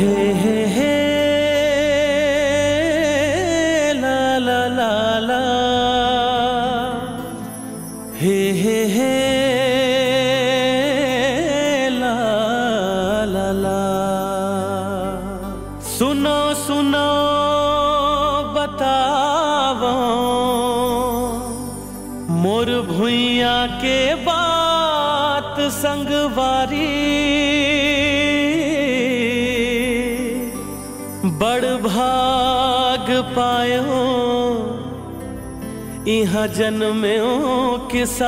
हे ला ला ला ला हे ला ला ला। सुनो सुनो बतावो मोर भुइया के बात संगवारी, बड़ भाग पायो इहाँ जन्म्यो किसान।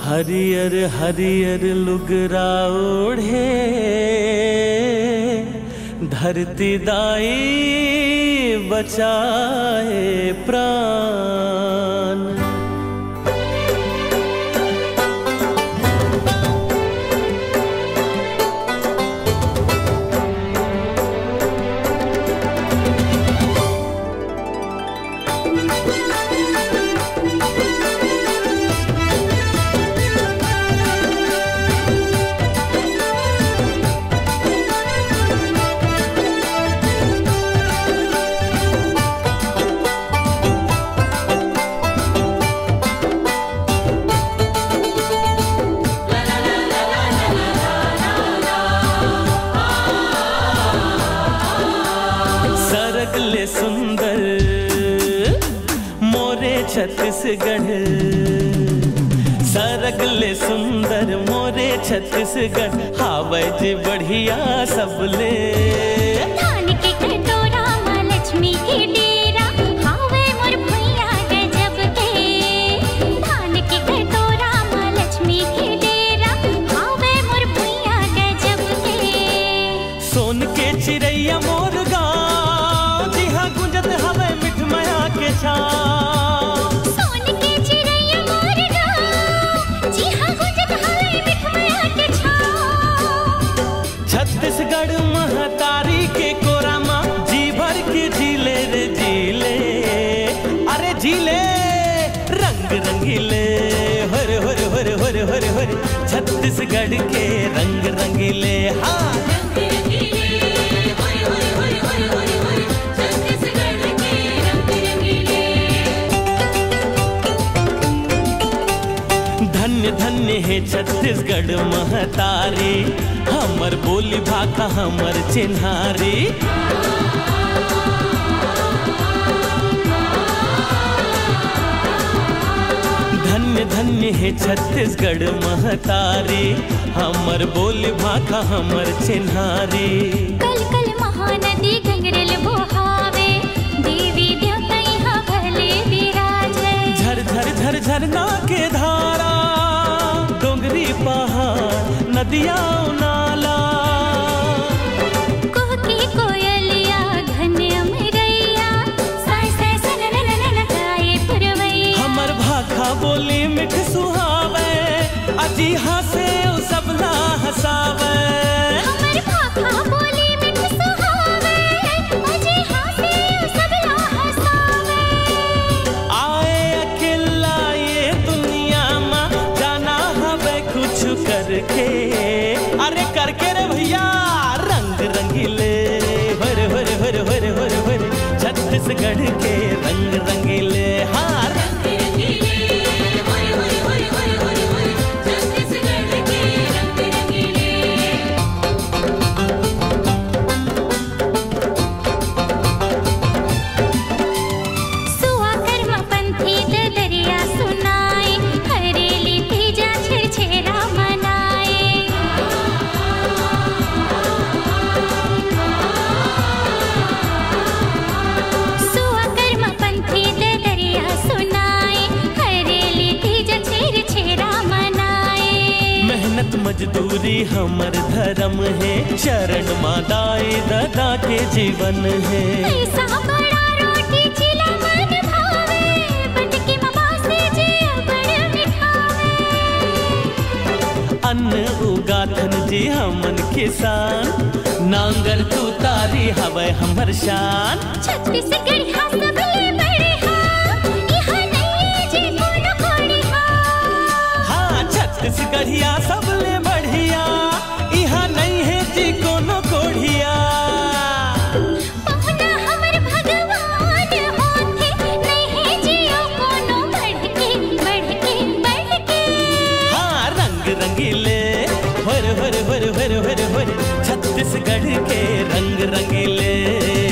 हरियर हरियर लुगरा ओढ़े धरती दाई बचाए प्राण। सरगले सुंदर मोरे छत्तीसगढ़, सरगले सुंदर मोरे छत्तीसगढ़। हावै जी बढ़िया सबले धान के कटोरा माँ लक्ष्मी के डेरा, हावै मोर भैया गजब के। धान के कटोरा माँ लक्ष्मी के डेरा, हावै मोर भैया गजब के। सोन के चिड़ैया मोर गाँव, जी हाँ गुंजत हवे मिठ माया के छाँव। सोन के चिड़ैया मोर गाँव, जी हाँ गुंजत हवे मिठ माया के छाँव। छत्तीसगढ़ महतारी के कोरा माँ जी भर के झीले रे झीले, अरे झीले रंग रंगीले। हर हर हर हर हर हर छत्तीसगढ़ के रंग रंगीले। हाँ धन्य धन्य है छत्तीसगढ़ महतारी, हमर बोली भाषा हमर चिन्हारी। धन्य धन्य है छत्तीसगढ़ महतारी, हमर बोली भाषा हमर चिन्हारी। कल कल महानदी गंगरेल बोहावे, देवी देवता यहाँ भले विराजे। झर झर झर झरना के धारा, डोंगरी पहाड़ नदिया नाला। कुह की कोयलिया घने अमरैया, साय साय सननननन गाए पुरवैया। हमर भाखा बोली मिठ सुहावे, अजी हंसे उ सबला हसावे। हमर भाखा बोली मिठ सुहावे, अजी हंसे उ सबला हसावे। आए अकेला ये दुनिया में, जाना हवे कुछ करके। अरे करके रे भैया रंग रंगीले। हर हर हर हर हर हर छत्तीसगढ़ के रंग रंगीले। हाँ सुआ कर्म पंथी दरिया सुनाए, हरेली तीजा छेरा मनाए। सुआ कर्म पंथी दरिया सुनाए, हरेली तीजा छेरा मनाए। मेहनत मजदूरी हमर धर्म है, शरण मादाई दादा के जीवन है। ऐसा बड़ा रोटी चिला मन भावे, बटकी मबासे जे बड़ मिठावे। अन्न उगाथन जी हमन किसान, नांगर तू तारी हवे हमर शान। छत्तीसगढ़ हाँ सबले बड़े हाँ, यहाँ नहीं जी कोनो खोड़ी हाँ। हाँ छत्तीसगढ़िया सबले बढ़िया। हुर हुर हुर हुर छत्तीसगढ़ के रंग रंगीले।